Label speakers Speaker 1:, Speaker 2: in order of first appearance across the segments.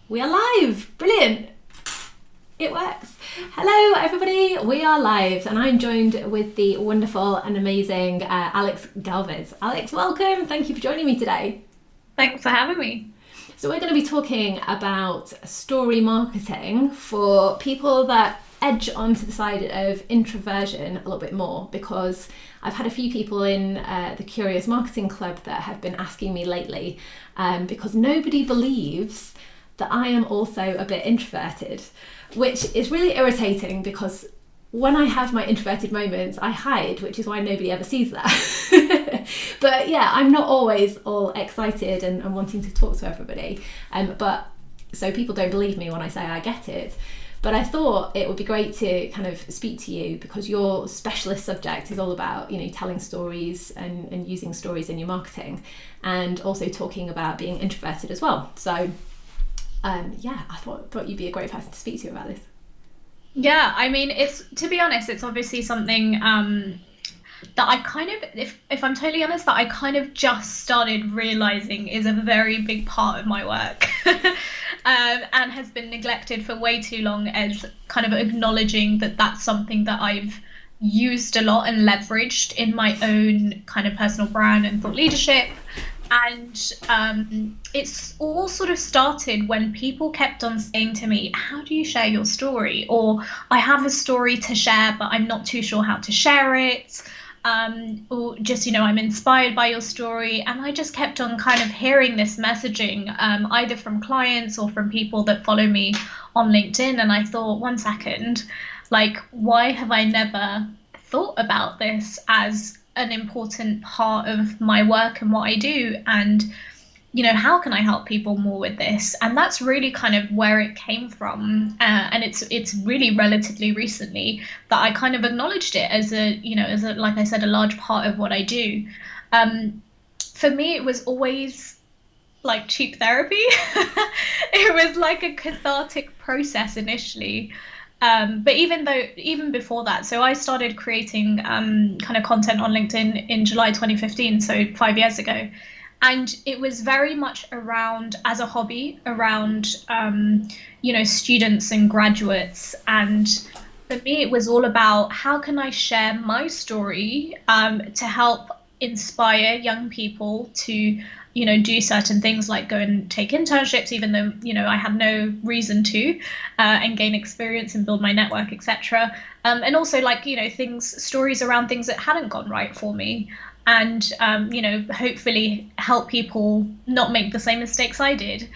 Speaker 1: We are live. Brilliant. It works. Hello, everybody. We are live, and I'm joined with the wonderful and amazing Alex Galviz. Alex, welcome. Thank you for joining me today.
Speaker 2: Thanks for having me.
Speaker 1: So we're going to be talking about story marketing for people that edge onto the side of introversion a little bit more, because I've had a few people in the Curious Marketing Club that have been asking me lately, because nobody believes that I am also a bit introverted, which is really irritating because when I have my introverted moments, I hide, which is why nobody ever sees that. But yeah, I'm not always all excited and wanting to talk to everybody. But so people don't believe me when I say I get it. But I thought it would be great to kind of speak to you because your specialist subject is all about, telling stories and using stories in your marketing, and also talking about being introverted as well. So I thought you'd be a great person to speak to about this.
Speaker 2: Yeah, I mean, to be honest, it's obviously something that I kind of, if I'm totally honest, that I kind of just started realizing is a very big part of my work, and has been neglected for way too long, as kind of acknowledging that that's something that I've used a lot and leveraged in my own kind of personal brand and thought leadership. And it's all sort of started when people kept on saying to me, how do you share your story? Or I have a story to share, but I'm not too sure how to share it. Or just, I'm inspired by your story. And I just kept on kind of hearing this messaging, either from clients or from people that follow me on LinkedIn. And I thought, one second, like, why have I never thought about this as an important part of my work and what I do? And how can I help people more with this? And that's really kind of where it came from, and it's really relatively recently that I kind of acknowledged it as a like I said, a large part of what I do. For me, it was always like cheap therapy. It was like a cathartic process initially. But even before that, so I started creating kind of content on LinkedIn in July 2015, so 5 years ago. And it was very much around, as a hobby, around, students and graduates. And for me, it was all about how can I share my story to help inspire young people to do certain things like go and take internships, even though, I had no reason to, and gain experience and build my network, etc. And also stories around things that hadn't gone right for me, and, hopefully help people not make the same mistakes I did.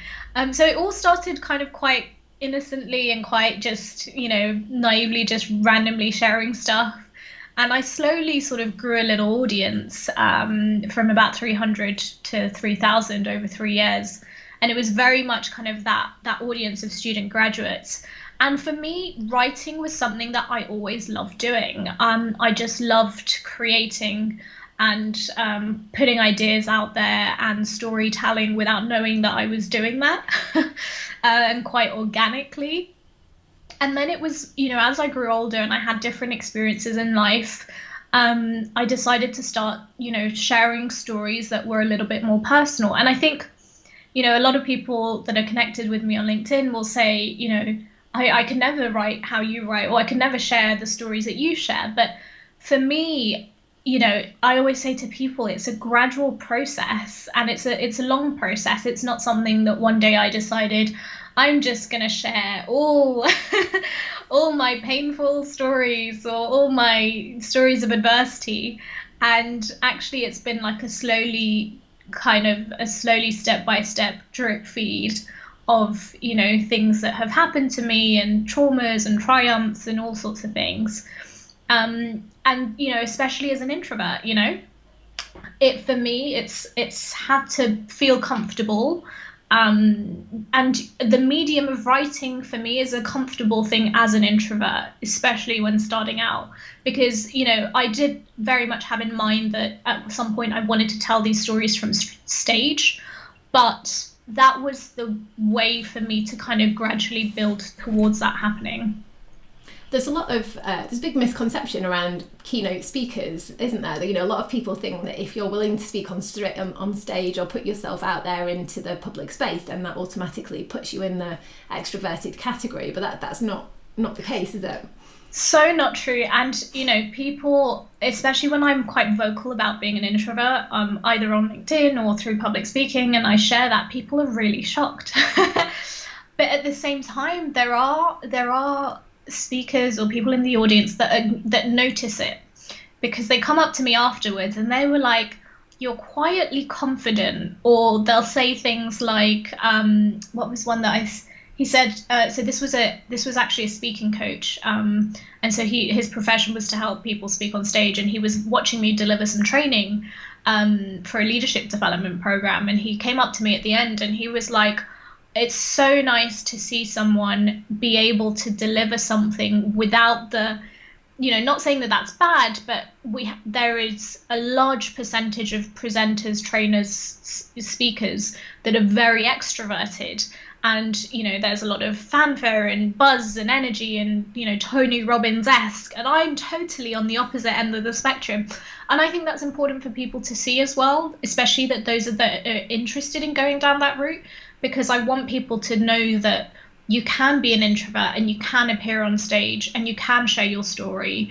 Speaker 2: So it all started kind of quite innocently and quite just, naively, just randomly sharing stuff. And I slowly sort of grew a little audience from about 300 to 3,000 over 3 years. And it was very much kind of that audience of student graduates. And for me, writing was something that I always loved doing. I just loved creating and putting ideas out there and storytelling without knowing that I was doing that, and quite organically. And then it was, as I grew older and I had different experiences in life, I decided to start, sharing stories that were a little bit more personal. And I think, a lot of people that are connected with me on LinkedIn will say, I can never write how you write, or I can never share the stories that you share. But for me, I always say to people, it's a gradual process, and it's a long process. It's not something that one day I decided I'm just going to share all my painful stories or all my stories of adversity. And actually, it's been like a slowly step-by-step drip feed of, things that have happened to me, and traumas and triumphs and all sorts of things. And, especially as an introvert, for me, it's had to feel comfortable. And the medium of writing for me is a comfortable thing as an introvert, especially when starting out, because, I did very much have in mind that at some point I wanted to tell these stories from stage, but that was the way for me to kind of gradually build towards that happening.
Speaker 1: There's a lot of there's a big misconception around keynote speakers, isn't there? You know, a lot of people think that if you're willing to speak on stage or put yourself out there into the public space, then that automatically puts you in the extroverted category. But that's not the case, is it?
Speaker 2: So not true. And you know, people, especially when I'm quite vocal about being an introvert, either on LinkedIn or through public speaking, and I share that, people are really shocked. But at the same time, there are speakers or people in the audience that notice it, because they come up to me afterwards and they were like, "You're quietly confident," or they'll say things like, what was one that he said, so this was actually a speaking coach, and so his profession was to help people speak on stage, and he was watching me deliver some training for a leadership development program, and he came up to me at the end and he was like, "It's so nice to see someone be able to deliver something without the," you know, not saying that that's bad, but there is a large percentage of presenters, trainers, speakers that are very extroverted. And, you know, there's a lot of fanfare and buzz and energy and, you know, Tony Robbins-esque. And I'm totally on the opposite end of the spectrum. And I think that's important for people to see as well, especially that those that are interested in going down that route, because I want people to know that you can be an introvert and you can appear on stage and you can share your story.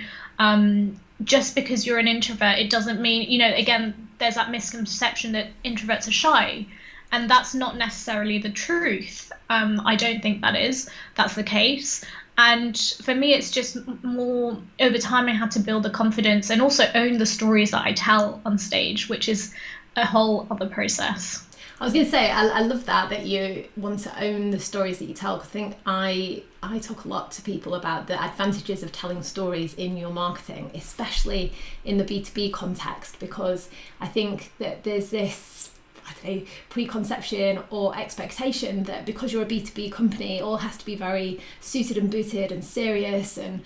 Speaker 2: Just because you're an introvert, it doesn't mean, you know, again, there's that misconception that introverts are shy. And that's not necessarily the truth. I don't think that's the case. And for me, it's just more over time, I had to build the confidence and also own the stories that I tell on stage, which is a whole other process.
Speaker 1: I was going to say, I love that you want to own the stories that you tell. I think I talk a lot to people about the advantages of telling stories in your marketing, especially in the B2B context, because I think that there's this, I don't know, preconception or expectation that because you're a B2B company, it all has to be very suited and booted and serious and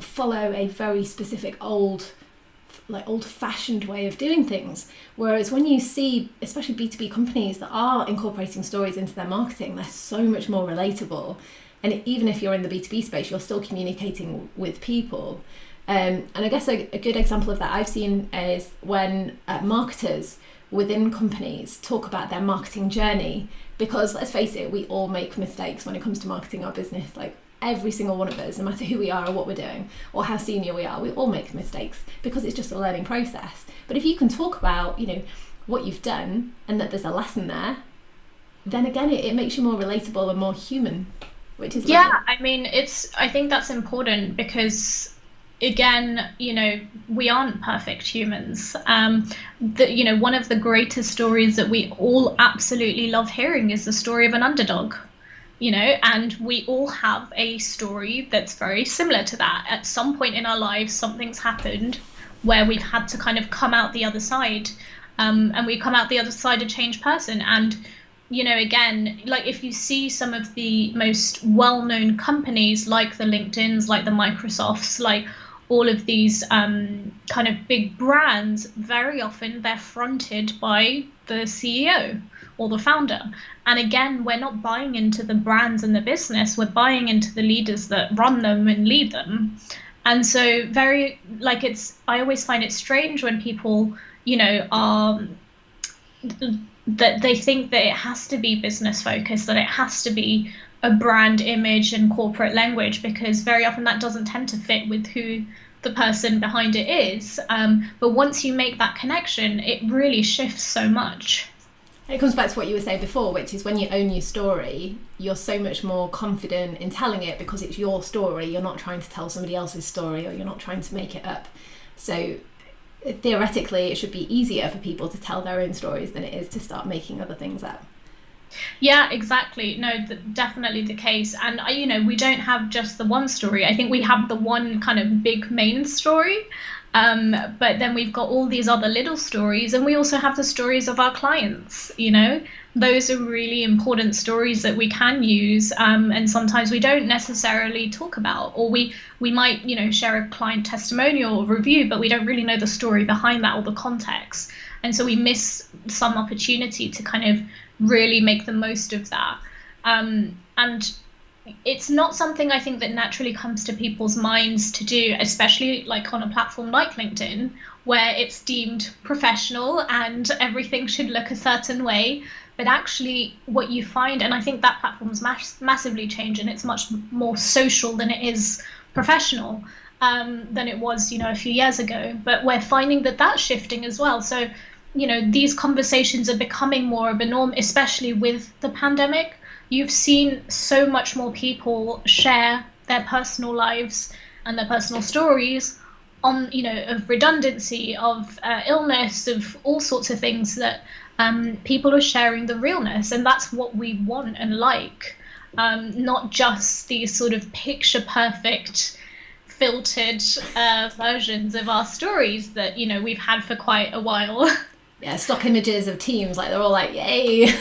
Speaker 1: follow a very specific old-fashioned way of doing things. Whereas when you see, especially B2B companies that are incorporating stories into their marketing, they're so much more relatable. And even if you're in the B2B space, you're still communicating with people. And I guess a good example of that I've seen is when marketers within companies talk about their marketing journey, because let's face it, we all make mistakes when it comes to marketing our business. Like every single one of us, no matter who we are or what we're doing or how senior we are, we all make mistakes because it's just a learning process. But if you can talk about, you know, what you've done and that there's a lesson there, then again, it makes you more relatable and more human, which is lovely.
Speaker 2: Yeah, I mean, I think that's important because, again, you know, we aren't perfect humans. You know, one of the greatest stories that we all absolutely love hearing is the story of an underdog, you know, and we all have a story that's very similar to that. At some point in our lives, something's happened where we've had to kind of come out the other side, and we come out the other side a changed person. And, you know, again, like if you see some of the most well-known companies like the LinkedIns, like the Microsofts, like all of these kind of big brands, very often they're fronted by the CEO or the founder. And again, we're not buying into the brands and the business, we're buying into the leaders that run them and lead them. And so I always find it strange when people, you know, that they think that it has to be business focused, that it has to be a brand image and corporate language, because very often that doesn't tend to fit with who the person behind it is. But once you make that connection, it really shifts so much.
Speaker 1: It comes back to what you were saying before, which is when you own your story, you're so much more confident in telling it because it's your story. You're not trying to tell somebody else's story, or you're not trying to make it up. So theoretically, it should be easier for people to tell their own stories than it is to start making other things up.
Speaker 2: Yeah, exactly. No, definitely the case. And, you know, we don't have just the one story. I think we have the one kind of big main story. But then we've got all these other little stories, and we also have the stories of our clients, you know. Those are really important stories that we can use, and sometimes we don't necessarily talk about, or we might, you know, share a client testimonial or review, but we don't really know the story behind that or the context. And so we miss some opportunity to kind of really make the most of that. And it's not something I think that naturally comes to people's minds to do, especially like on a platform like LinkedIn, where it's deemed professional and everything should look a certain way. But actually, what you find, and I think that platform's massively changed, and it's much more social than it is professional, than it was, a few years ago. But we're finding that that's shifting as well. So, these conversations are becoming more of a norm, especially with the pandemic. You've seen so much more people share their personal lives and their personal stories on, of redundancy, of illness, of all sorts of things that people are sharing the realness. And that's what we want and like, not just these sort of picture perfect filtered versions of our stories that, we've had for quite a while.
Speaker 1: Yeah, stock images of teams, like they're all like, yay.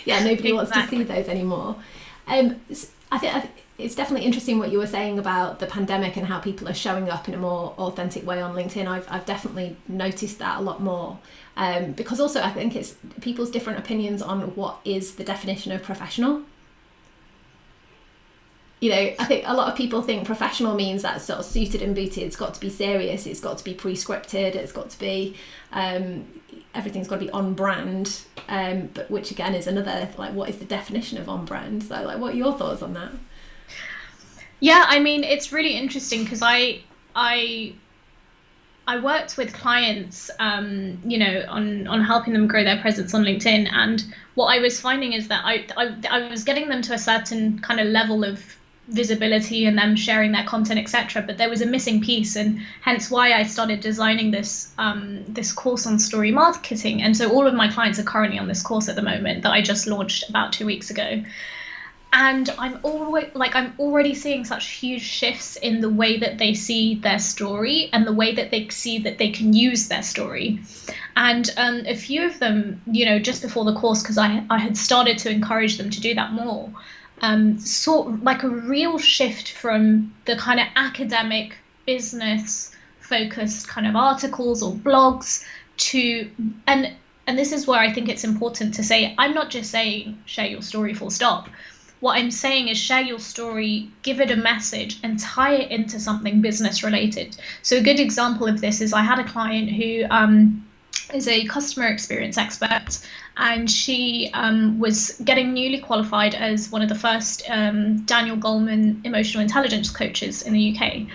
Speaker 1: Yeah, nobody wants to see those anymore. I think it's definitely interesting what you were saying about the pandemic and how people are showing up in a more authentic way on LinkedIn. I've definitely noticed that a lot more, because also I think it's people's different opinions on what is the definition of professional. I think a lot of people think professional means that sort of suited and booted. It's got to be serious. It's got to be pre-scripted. It's got to be, everything's got to be on brand. But which again is another, like, what is the definition of on brand? So, like, what are your thoughts on that?
Speaker 2: Yeah, I mean, it's really interesting because I worked with clients, on helping them grow their presence on LinkedIn. And what I was finding is that I was getting them to a certain kind of level of visibility and them sharing their content, etc. But there was a missing piece, and hence why I started designing this course on story marketing. And so all of my clients are currently on this course at the moment that I just launched about 2 weeks ago. And I'm already seeing such huge shifts in the way that they see their story and the way that they see that they can use their story. And a few of them, just before the course, because I had started to encourage them to do that more, saw like a real shift from the kind of academic business focused kind of articles or blogs to, and this is where I think it's important to say, I'm not just saying share your story full stop. What I'm saying is share your story, give it a message, and tie it into something business related. So a good example of this is I had a client who is a customer experience expert, and she was getting newly qualified as one of the first Daniel Goleman emotional intelligence coaches in the UK.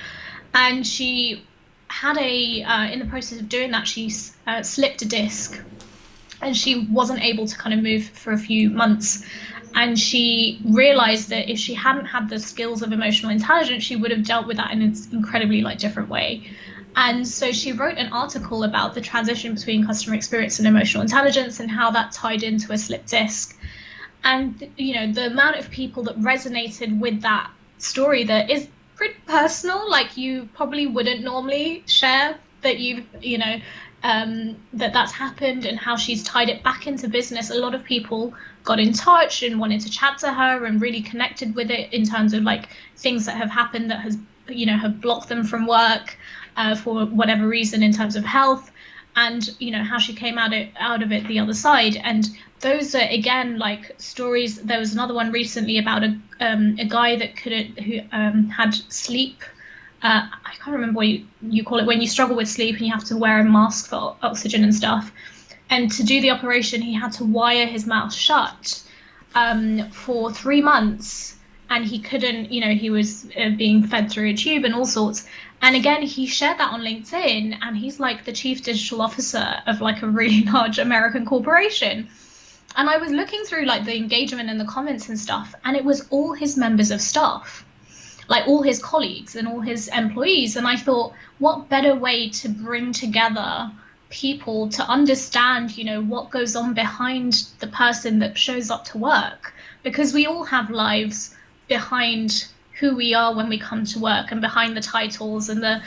Speaker 2: And she had in the process of doing that, she slipped a disc, and she wasn't able to kind of move for a few months. And she realized that if she hadn't had the skills of emotional intelligence, she would have dealt with that in an incredibly different way. And so she wrote an article about the transition between customer experience and emotional intelligence and how that tied into a slipped disc. And, the amount of people that resonated with that story that is pretty personal, like you probably wouldn't normally share that that's happened and how she's tied it back into business. A lot of people got in touch and wanted to chat to her and really connected with it in terms of things that have happened that have blocked them from work for whatever reason in terms of health, and how she came out of it the other side. And those are again stories. There was another one recently about a guy who had sleep. I can't remember what you call it when you struggle with sleep and you have to wear a mask for oxygen and stuff. And to do the operation, he had to wire his mouth shut for 3 months, and he couldn't, he was being fed through a tube and all sorts. And again, he shared that on LinkedIn, and he's the chief digital officer of a really large American corporation. And I was looking through the engagement and the comments and stuff, and it was all his members of staff, all his colleagues and all his employees. And I thought, what better way to bring together people to understand, what goes on behind the person that shows up to work, because we all have lives behind who we are when we come to work and behind the titles and the,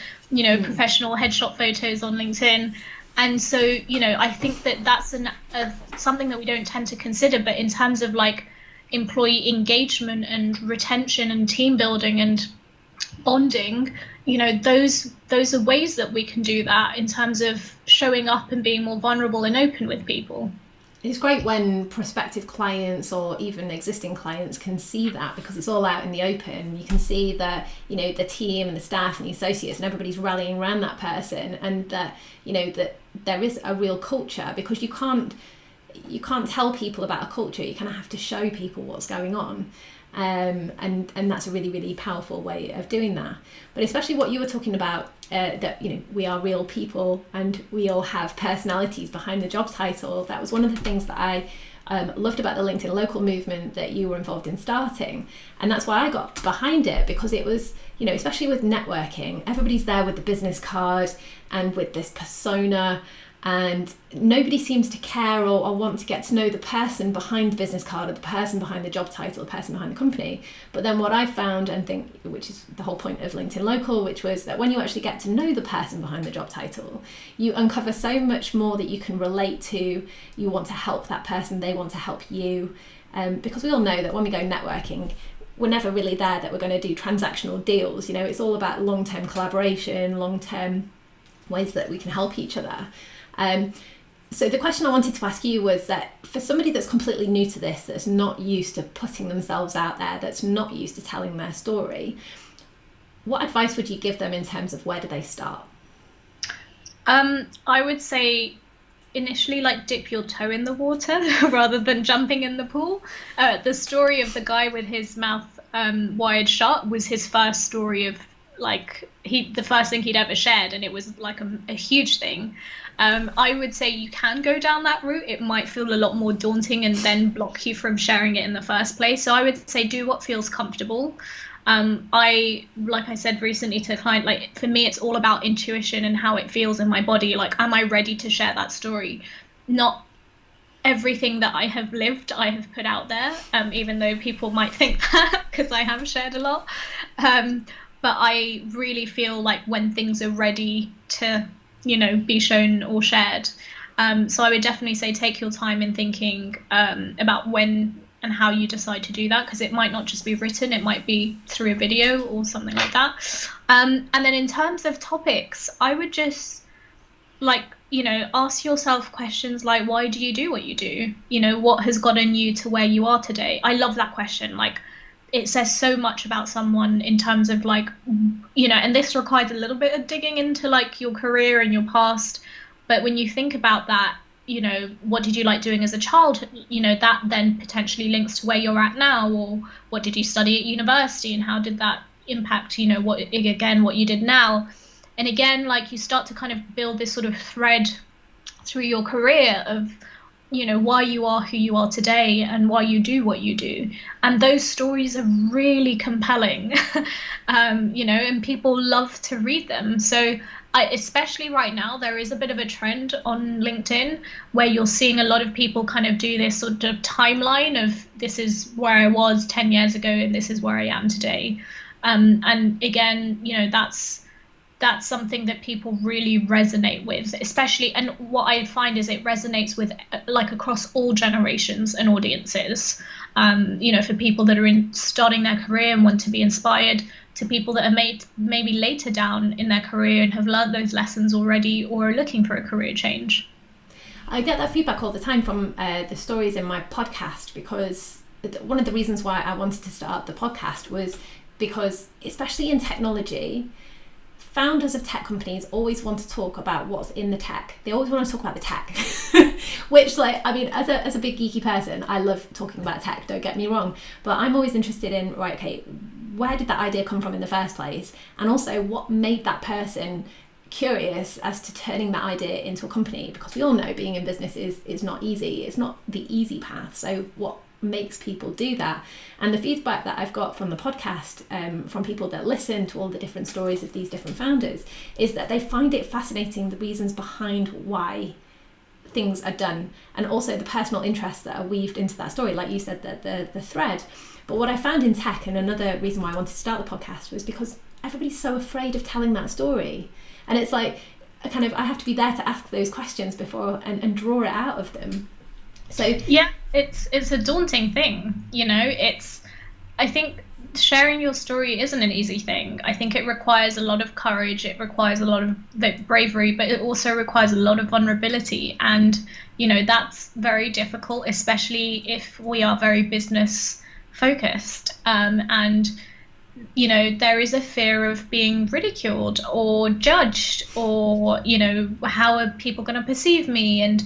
Speaker 2: professional headshot photos on LinkedIn. And so, I think that that's something that we don't tend to consider, but in terms of employee engagement and retention and team building and bonding, those are ways that we can do that in terms of showing up and being more vulnerable and open with people.
Speaker 1: It's great when prospective clients or even existing clients can see that, because it's all out in the open. You can see that, you know, the team and the staff and the associates and everybody's rallying around that person, and that, you know, that there is a real culture, because you can't tell people about a culture. You kind of have to show people what's going on. And that's a really, really powerful way of doing that. But especially what you were talking about, that, you know, we are real people and we all have personalities behind the job title. That was one of the things that I loved about the LinkedIn local movement that you were involved in starting. And that's why I got behind it, because it was, you know, especially with networking, everybody's there with the business card and with this persona, and nobody seems to care or want to get to know the person behind the business card, or the person behind the job title, the person behind the company. But then what I found, and think, which is the whole point of LinkedIn Local, which was that when you actually get to know the person behind the job title, you uncover so much more that you can relate to. You want to help that person, they want to help you. Because we all know that when we go networking, we're never really there that we're going to do transactional deals. You know, it's all about long-term collaboration, long-term ways that we can help each other. So the question I wanted to ask you was that for somebody that's completely new to this, that's not used to putting themselves out there, that's not used to telling their story, what advice would you give them in terms of where do they start?
Speaker 2: I would say initially, like, dip your toe in the water rather than jumping in the pool. The story of the guy with his mouth wired shut was his first story of, like, the first thing he'd ever shared, and it was like a huge thing. I would say you can go down that route. It might feel a lot more daunting and then block you from sharing it in the first place. So I would say do what feels comfortable. Like I said recently to a client, like, for me, it's all about intuition and how it feels in my body. Like, am I ready to share that story? Not everything that I have lived, I have put out there, even though people might think that because I have shared a lot. But I really feel like when things are ready to, you know, be shown or shared. So I would definitely say take your time in thinking about when and how you decide to do that, because it might not just be written, it might be through a video or something like that. And then in terms of topics, I would just, like, you know, ask yourself questions like, why do you do what you do? You know, what has gotten you to where you are today? I love that question. Like, it says so much about someone in terms of, like, you know, and this requires a little bit of digging into, like, your career and your past. But when you think about that, you know, what did you like doing as a child? You know, that then potentially links to where you're at now, or what did you study at university and how did that impact, you know, what you did now. And again, like, you start to kind of build this sort of thread through your career of, you know, why you are who you are today and why you do what you do. And those stories are really compelling, you know, and people love to read them. So especially right now, there is a bit of a trend on LinkedIn where you're seeing a lot of people kind of do this sort of timeline of, this is where I was 10 years ago and this is where I am today. And again, you know, that's something that people really resonate with, especially, and what I find is it resonates with, like, across all generations and audiences. You know, for people that are starting their career and want to be inspired, to people that are maybe later down in their career and have learned those lessons already or are looking for a career change.
Speaker 1: I get that feedback all the time from the stories in my podcast, because one of the reasons why I wanted to start the podcast was because, especially in technology, founders of tech companies always want to talk about what's in the tech. They always want to talk about the tech, which, like, I mean, as a big geeky person, I love talking about tech, don't get me wrong, but I'm always interested in, right, okay, where did that idea come from in the first place? And also, what made that person curious as to turning that idea into a company? Because we all know being in business is not easy. It's not the easy path. So what makes people do that? And the feedback that I've got from the podcast, from people that listen to all the different stories of these different founders, is that they find it fascinating, the reasons behind why things are done, and also the personal interests that are weaved into that story, like you said, the thread. But what I found in tech, and another reason why I wanted to start the podcast, was because everybody's so afraid of telling that story. And it's like, I have to be there to ask those questions before and draw it out of them. So
Speaker 2: yeah, it's a daunting thing, you know. I think sharing your story isn't an easy thing. I think it requires a lot of courage, it requires a lot of bravery, but it also requires a lot of vulnerability. And, that's very difficult, especially if we are very business focused. And there is a fear of being ridiculed or judged, or how are people going to perceive me? And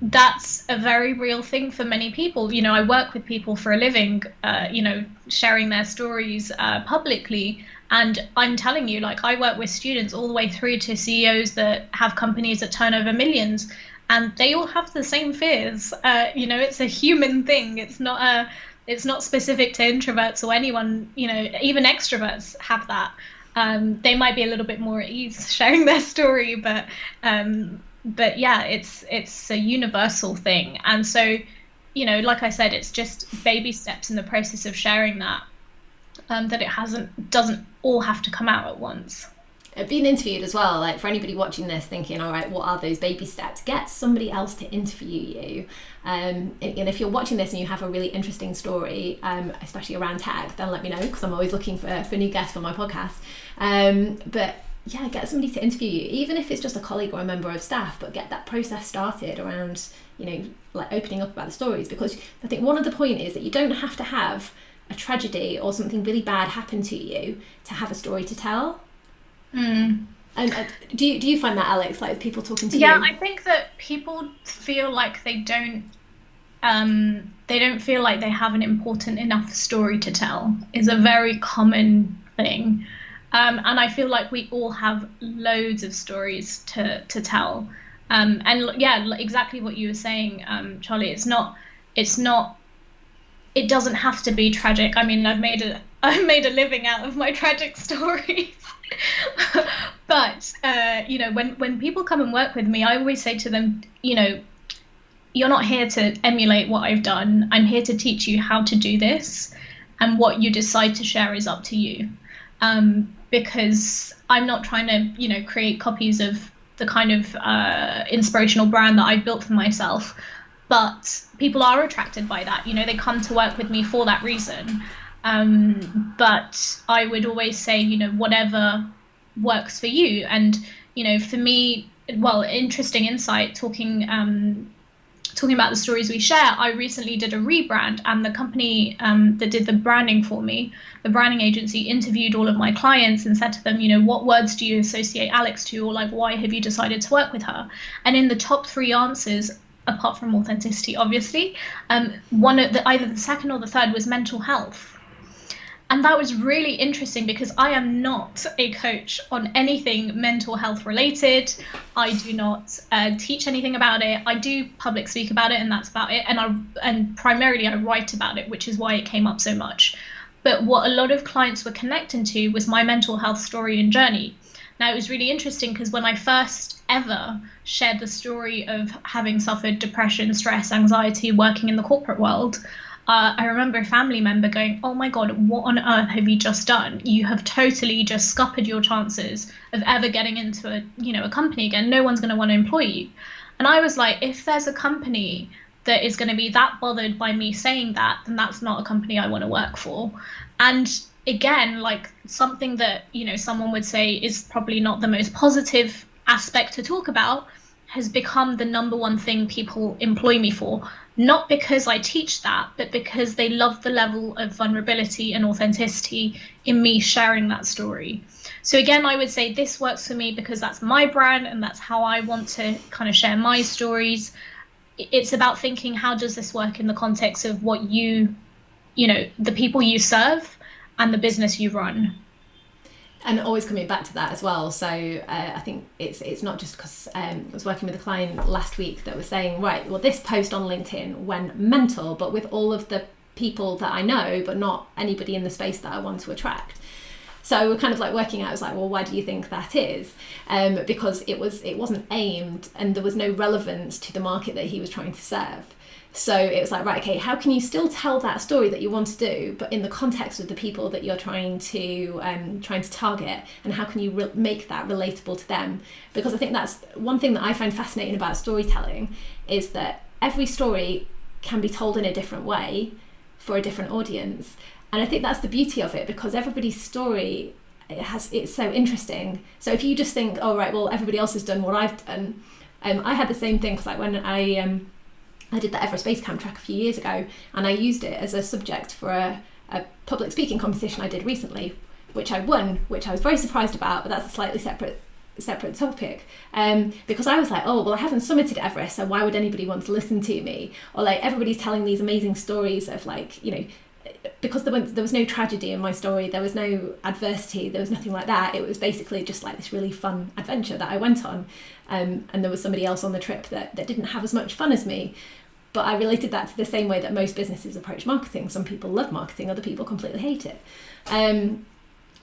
Speaker 2: that's a very real thing for many people. I work with people for a living, sharing their stories publicly. And I'm telling you, like, I work with students all the way through to CEOs that have companies that turn over millions, and they all have the same fears. It's a human thing. It's not specific to introverts or anyone. Even extroverts have that. They might be a little bit more at ease sharing their story, but yeah, it's a universal thing. And so, like I said, it's just baby steps in the process of sharing that. That it doesn't all have to come out at once.
Speaker 1: Being interviewed as well, like for anybody watching this thinking, all right, what are those baby steps? Get somebody else to interview you. And if you're watching this and you have a really interesting story, especially around tech, then let me know, because I'm always looking for new guests for my podcast. But yeah, get somebody to interview you, even if it's just a colleague or a member of staff, but get that process started around, like opening up about the stories. Because I think one of the point is that you don't have to have a tragedy or something really bad happen to you to have a story to tell. And do you find that, Alex, like people talking to you?
Speaker 2: Yeah, I think that people feel like they don't feel like they have an important enough story to tell is a very common thing. And I feel like we all have loads of stories to tell. And yeah, exactly what you were saying, Charlie. It doesn't have to be tragic. I mean, I've made a living out of my tragic stories. But when people come and work with me, I always say to them, you're not here to emulate what I've done. I'm here to teach you how to do this, and what you decide to share is up to you. Because I'm not trying to, create copies of the kind of inspirational brand that I've built for myself. But people are attracted by that. They come to work with me for that reason. But I would always say, whatever works for you. And, for me, interesting insight talking about the stories we share. I recently did a rebrand, and the company that did the branding for me, the branding agency, interviewed all of my clients and said to them, what words do you associate Alex to, or like, why have you decided to work with her? And in the top 3 answers, apart from authenticity, obviously, either the second or the third was mental health. And that was really interesting, because I am not a coach on anything mental health related. I do not teach anything about it. I do public speak about it, and that's about it. And primarily I write about it, which is why it came up so much. But what a lot of clients were connecting to was my mental health story and journey. Now, it was really interesting, because when I first ever shared the story of having suffered depression, stress, anxiety, working in the corporate world, I remember a family member going, "Oh my God, what on earth have you just done? You have totally just scuppered your chances of ever getting into a company again. No one's going to want to employ you." And I was like, if there's a company that is going to be that bothered by me saying that, then that's not a company I want to work for. And again, like something that, someone would say is probably not the most positive aspect to talk about, has become the number one thing people employ me for. Not because I teach that, but because they love the level of vulnerability and authenticity in me sharing that story. So again, I would say this works for me because that's my brand and that's how I want to kind of share my stories. It's about thinking, how does this work in the context of what the people you serve and the business you run?
Speaker 1: And always coming back to that as well. So I think it's not just because I was working with a client last week that was saying, right, well, this post on LinkedIn went mental, but with all of the people that I know, but not anybody in the space that I want to attract. So we're kind of like working out, I was like, well, why do you think that is? Because it wasn't aimed, and there was no relevance to the market that he was trying to serve. So it was like, right, okay, how can you still tell that story that you want to do, but in the context of the people that you're trying to target, and how can you make that relatable to them? Because I think that's one thing that I find fascinating about storytelling, is that every story can be told in a different way for a different audience. And I think that's the beauty of it, because everybody's story, it's so interesting. So if you just think, oh, right, well, everybody else has done what I've done, I had the same thing, because like when I did the Everest Base Camp track a few years ago, and I used it as a subject for a public speaking competition I did recently, which I won, which I was very surprised about, but that's a slightly separate topic, because I was like, oh well, I haven't summited Everest, so why would anybody want to listen to me? Or like, everybody's telling these amazing stories of like, you know, because there was no tragedy in my story, there was no adversity, there was nothing like that. It was basically just like this really fun adventure that I went on, and there was somebody else on the trip that didn't have as much fun as me. But I related that to the same way that most businesses approach marketing. Some people love marketing, other people completely hate it.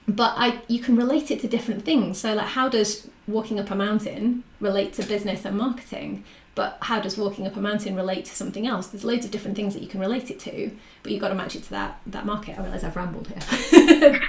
Speaker 1: But you can relate it to different things. So like, how does walking up a mountain relate to business and marketing? But how does walking up a mountain relate to something else? There's loads of different things that you can relate it to, but you've got to match it to that market. I realise I've rambled here.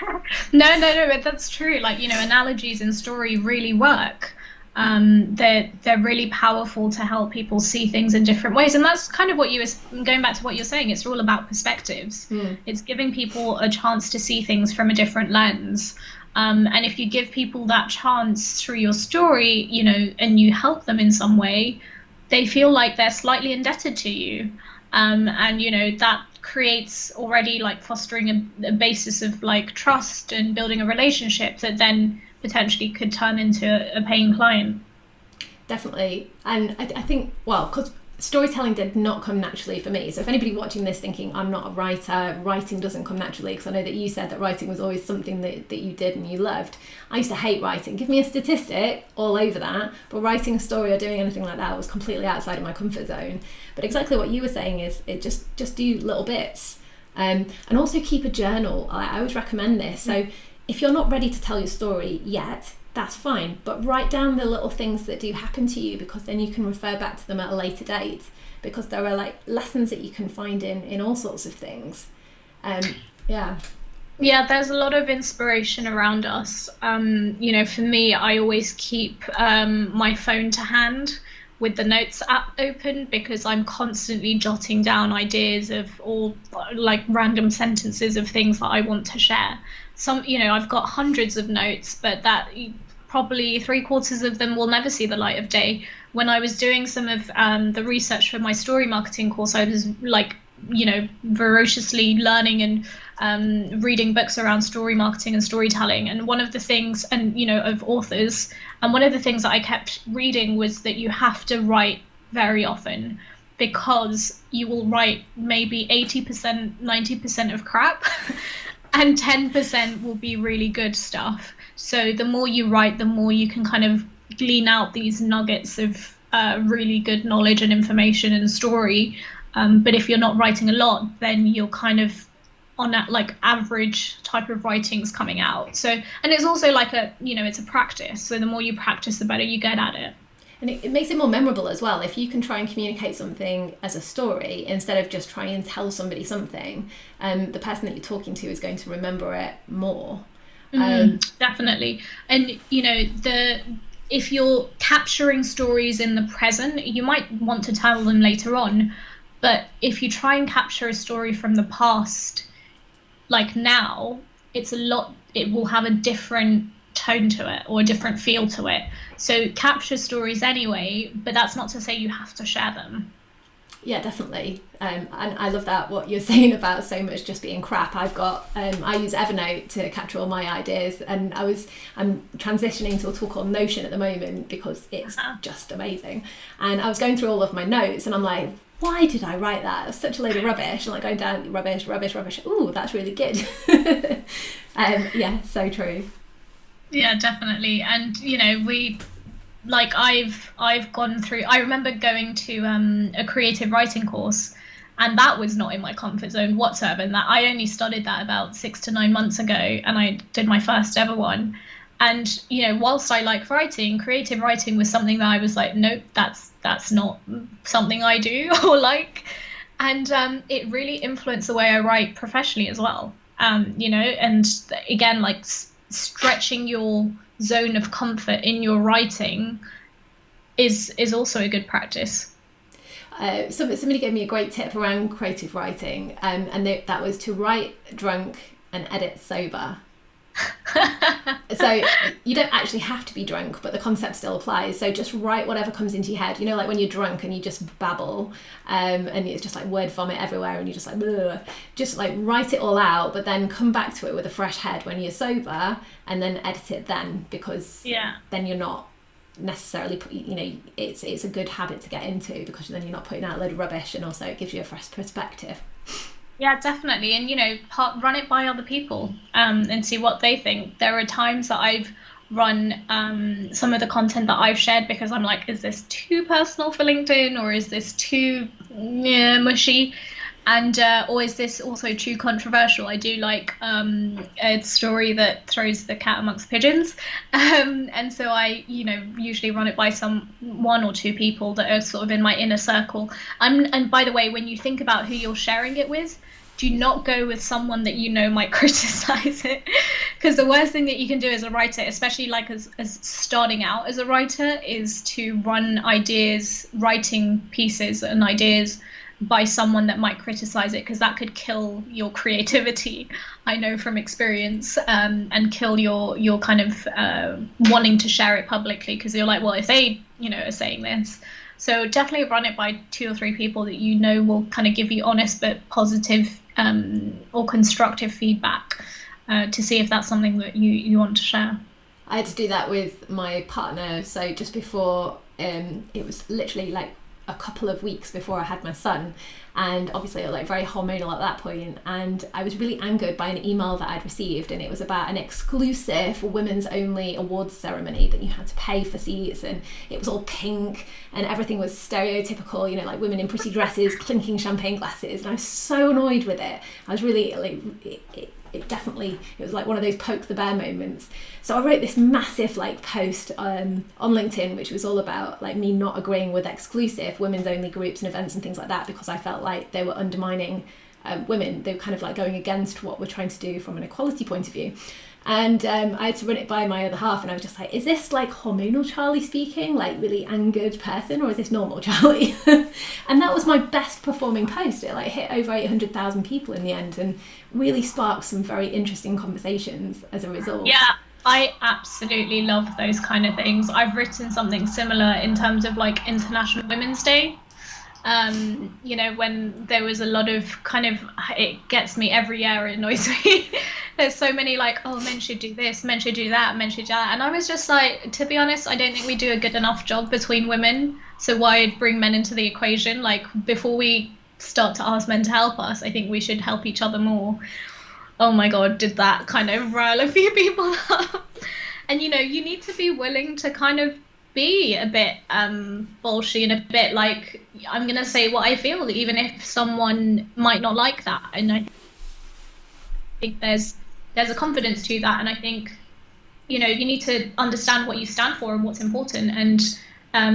Speaker 2: No, but that's true. Like, you know, analogies in story really work. They're really powerful to help people see things in different ways, and that's kind of what you were going back to what you're saying. It's all about perspectives. It's giving people a chance to see things from a different lens, and if you give people that chance through your story, you know, and you help them in some way, they feel like they're slightly indebted to you, and you know, that creates already like fostering a basis of like trust and building a relationship that then potentially could turn into a paying client.
Speaker 1: Definitely. And I think, well, because storytelling did not come naturally for me. So if anybody watching this thinking I'm not a writer, writing doesn't come naturally, because I know that you said that writing was always something that you did and you loved. I used to hate writing. Give me a statistic all over that, but writing a story or doing anything like that was completely outside of my comfort zone. But exactly what you were saying is, it just do little bits, and also keep a journal. I always recommend this. So if you're not ready to tell your story yet, that's fine, but write down the little things that do happen to you, because then you can refer back to them at a later date, because there are like lessons that you can find in all sorts of things. Yeah, there's a lot of inspiration around us. You know, for me, I always keep my phone to hand with the notes app open, because I'm constantly jotting down ideas of all like random sentences of things that I want to share. Some, you know, I've got hundreds of notes, but that probably 3/4 of them will never see the light of day. When I was doing some of the research for my story marketing course, I was like, you know, voraciously learning and reading books around story marketing and storytelling. And one of the things, and you know, of authors, and one of the things that I kept reading was that you have to write very often, because you will write maybe 80%, 90% of crap. And 10% will be really good stuff. So the more you write, the more you can kind of glean out these nuggets of really good knowledge and information and story. But if you're not writing a lot, then you're kind of on that like average type of writings coming out. So, and it's also like it's a practice. So the more you practice, the better you get at it. And it makes it more memorable as well. If you can try and communicate something as a story instead of just try and tell somebody something, the person that you're talking to is going to remember it more.
Speaker 2: Definitely. And you know, if you're capturing stories in the present, you might want to tell them later on. But if you try and capture a story from the past, like now, it will have a different tone to it or a different feel to it. So capture stories anyway, but that's not to say you have to share them.
Speaker 1: Yeah, definitely. And I love that, what you're saying about so much just being crap. I've got I use Evernote to capture all my ideas, and I'm transitioning to a tool called Notion at the moment because it's just amazing. And I was going through all of my notes and I'm like, why did I write that? It's such a load of rubbish. And like going down, rubbish. Ooh, that's really good. Yeah, so true.
Speaker 2: Yeah, definitely. And you know, I've gone through, I remember going to a creative writing course, and that was not in my comfort zone whatsoever. And that I only started that about 6 to 9 months ago, and I did my first ever one. And you know, whilst I like writing, creative writing was something that I was like, nope, that's not something I do or like. And it really influenced the way I write professionally as well. You know, and again, like stretching your zone of comfort in your writing is also a good practice.
Speaker 1: Somebody gave me a great tip around creative writing, and that was to write drunk and edit sober. So you don't actually have to be drunk, but the concept still applies. So just write whatever comes into your head. You know, like when you're drunk and you just babble, and it's just like word vomit everywhere, and you're just like, ugh. Just like write it all out, but then come back to it with a fresh head when you're sober, and then edit it then, because then you're not necessarily it's a good habit to get into, because then you're not putting out a load of rubbish, and also it gives you a fresh perspective.
Speaker 2: Yeah, definitely. And, run it by other people, and see what they think. There are times that I've run some of the content that I've shared because I'm like, is this too personal for LinkedIn, or is this too mushy? And or is this also too controversial? I do like a story that throws the cat amongst pigeons, and so I, usually run it by some one or two people that are sort of in my inner circle. And by the way, when you think about who you're sharing it with, do not go with someone that might criticize it, because the worst thing that you can do as a writer, especially like as starting out as a writer, is to run writing pieces and ideas by someone that might criticize it, because that could kill your creativity, I know from experience, and kill your kind of wanting to share it publicly, because you're like, well, if they are saying this. So definitely run it by two or three people that will kind of give you honest but positive or constructive feedback, to see if that's something that you want to share.
Speaker 1: I had to do that with my partner. So just before, it was literally like a couple of weeks before I had my son, and obviously like very hormonal at that point, and I was really angered by an email that I'd received, and it was about an exclusive women's only awards ceremony that you had to pay for seats, and it was all pink and everything was stereotypical, like women in pretty dresses clinking champagne glasses, and I was so annoyed with it. I was really like, it was like one of those poke the bear moments. So I wrote this massive like post on LinkedIn, which was all about like me not agreeing with exclusive women's only groups and events and things like that, because I felt like they were undermining women. They were kind of like going against what we're trying to do from an equality point of view. And I had to run it by my other half, and I was just like, is this like hormonal Charlie speaking, like really angered person, or is this normal Charlie? And that was my best performing post. It like hit over 800,000 people in the end, and really sparked some very interesting conversations as a result.
Speaker 2: Yeah, I absolutely love those kind of things. I've written something similar in terms of like International Women's Day. When there was a lot of kind of, it gets me every year, it annoys me. There's so many like, oh, men should do this, men should do that, men should do that. And I was just like, to be honest, I don't think we do a good enough job between women. So why bring men into the equation? Like, before we start to ask men to help us, I think we should help each other more. Oh my God, did that kind of rile a few people up? And, you need to be willing to kind of be a bit bullshit, and a bit like, I'm going to say what I feel, even if someone might not like that. And I think there's a confidence to that. And I think, you need to understand what you stand for and what's important. And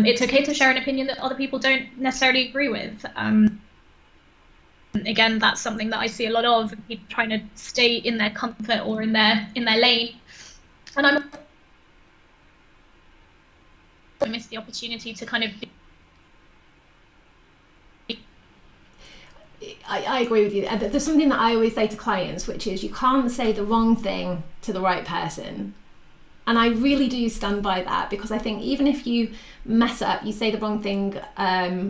Speaker 2: it's okay to share an opinion that other people don't necessarily agree with. Again, that's something that I see a lot of people trying to stay in their comfort or in their lane. And I miss the opportunity to kind of
Speaker 1: I agree with you. There's something that I always say to clients, which is you can't say the wrong thing to the right person. And I really do stand by that, because I think even if you mess up, you say the wrong thing,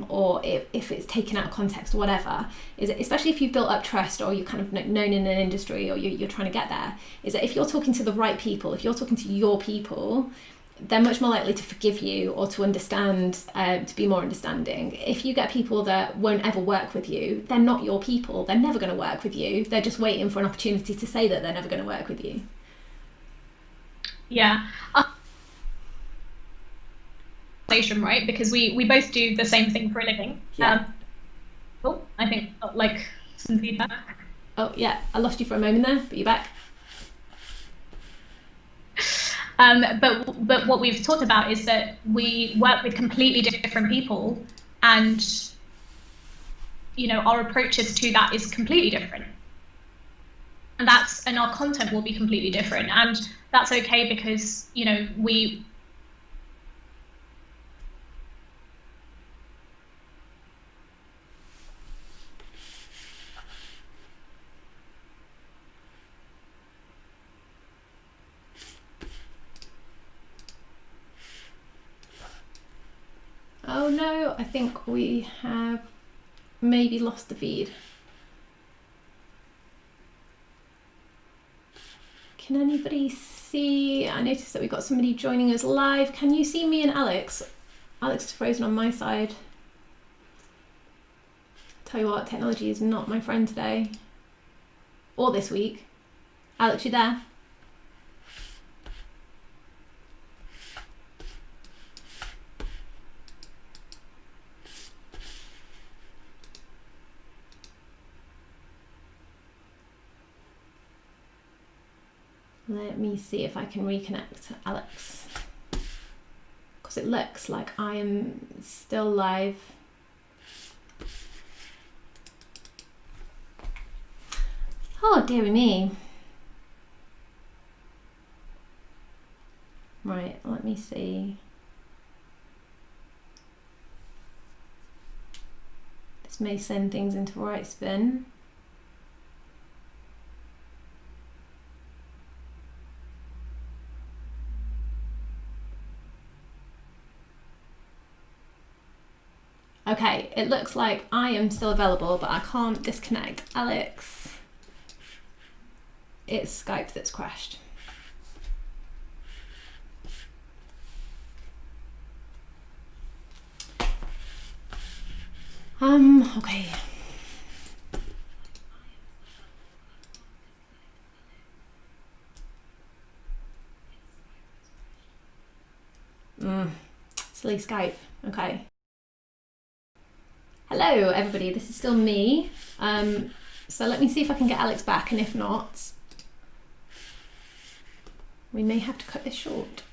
Speaker 1: or if it's taken out of context or whatever, is it, especially if you've built up trust, or you're kind of known in an industry, or you're trying to get there, is that if you're talking to the right people, if you're talking to your people, they're much more likely to forgive you or to understand, to be more understanding. If you get people that won't ever work with you, they're not your people. They're never going to work with you. They're just waiting for an opportunity to say that they're never going to work with you.
Speaker 2: Yeah. Right? Because we both do the same thing for a living.
Speaker 1: Yeah.
Speaker 2: I think like some feedback.
Speaker 1: Oh yeah, I lost you for a moment there, but you're back.
Speaker 2: But what we've talked about is that we work with completely different people, and our approaches to that is completely different, and our content will be completely different, and that's okay, because we
Speaker 1: no, I think we have maybe lost the feed. Can anybody see? I noticed that we've got somebody joining us live. Can you see me and Alex? Alex is frozen on my side. Tell you what, technology is not my friend today. Or this week. Alex, you there? Let me see if I can reconnect Alex, because it looks like I am still live. Oh, dearie me. Right, let me see. This may send things into right spin. Okay, it looks like I am still available, but I can't disconnect Alex. It's Skype that's crashed. Okay. Silly Skype. Okay. Hello everybody, this is still me. So let me see if I can get Alex back, and if not, we may have to cut this short.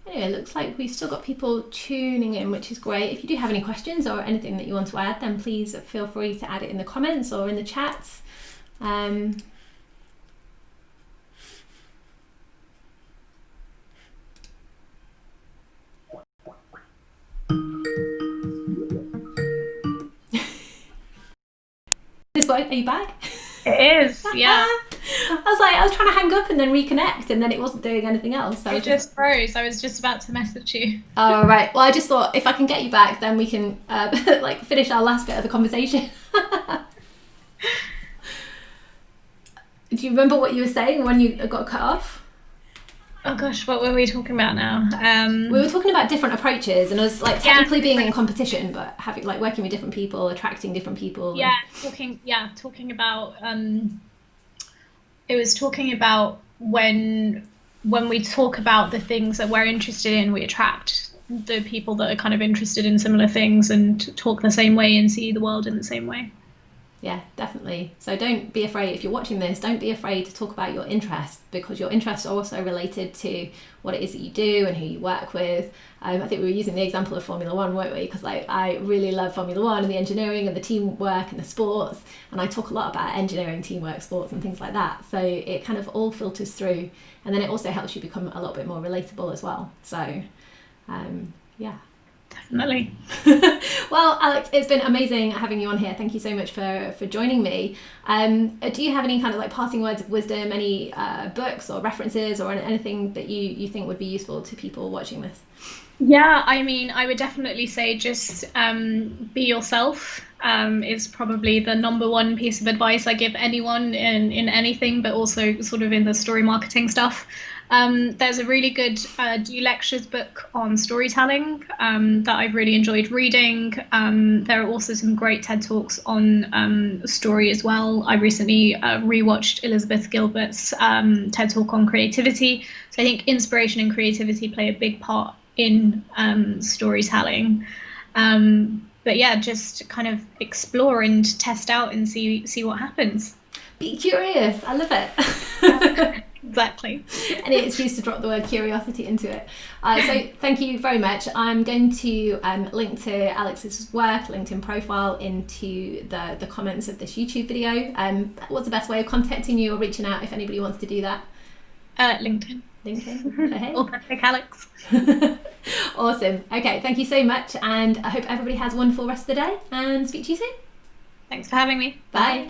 Speaker 1: Anyway, it looks like we've still got people tuning in, which is great. If you do have any questions or anything that you want to add, then please feel free to add it in the comments or in the chat. This way, are you back?
Speaker 2: It is, yeah.
Speaker 1: I was trying to hang up and then reconnect, and then it wasn't doing anything else. So
Speaker 2: it just froze. I was just about to message you.
Speaker 1: Oh, right. Well, I just thought if I can get you back, then we can like finish our last bit of the conversation. Do you remember what you were saying when you got cut off?
Speaker 2: Oh gosh, what were we talking about now?
Speaker 1: We were talking about different approaches, and us like technically being in competition, but having like working with different people, attracting different people.
Speaker 2: Yeah, talking about. It was talking about when we talk about the things that we're interested in, we attract the people that are kind of interested in similar things and talk the same way and see the world in the same way.
Speaker 1: Yeah, definitely. So don't be afraid, if you're watching this, don't be afraid to talk about your interests, because your interests are also related to what it is that you do and who you work with. I think we were using the example of Formula One, weren't we? Because like I really love Formula One and the engineering and the teamwork and the sports, and I talk a lot about engineering, teamwork, sports and things like that. So it kind of all filters through, and then it also helps you become a little bit more relatable as well. So yeah.
Speaker 2: Definitely.
Speaker 1: Well, Alex, it's been amazing having you on here. Thank you so much for joining me. Do you have any kind of like passing words of wisdom, any books or references or anything that you think would be useful to people watching this?
Speaker 2: Yeah, I mean, I would definitely say just be yourself is probably the number one piece of advice I give anyone in anything, but also sort of in the story marketing stuff. There's a really good Do Lectures book on storytelling that I've really enjoyed reading. There are also some great TED Talks on story as well. I recently rewatched Elizabeth Gilbert's TED Talk on creativity. So I think inspiration and creativity play a big part in storytelling. But yeah, just kind of explore and test out and see what happens.
Speaker 1: Be curious. I love it.
Speaker 2: Exactly.
Speaker 1: Any excuse to drop the word curiosity into it. So thank you very much. I'm going to link to Alex's work, LinkedIn profile into the comments of this YouTube video. What's the best way of contacting you or reaching out if anybody wants to do that?
Speaker 2: LinkedIn.
Speaker 1: Okay.
Speaker 2: Authentic Alex.
Speaker 1: Awesome. Okay, thank you so much, and I hope everybody has a wonderful rest of the day, and speak to you soon.
Speaker 2: Thanks for having me.
Speaker 1: Bye.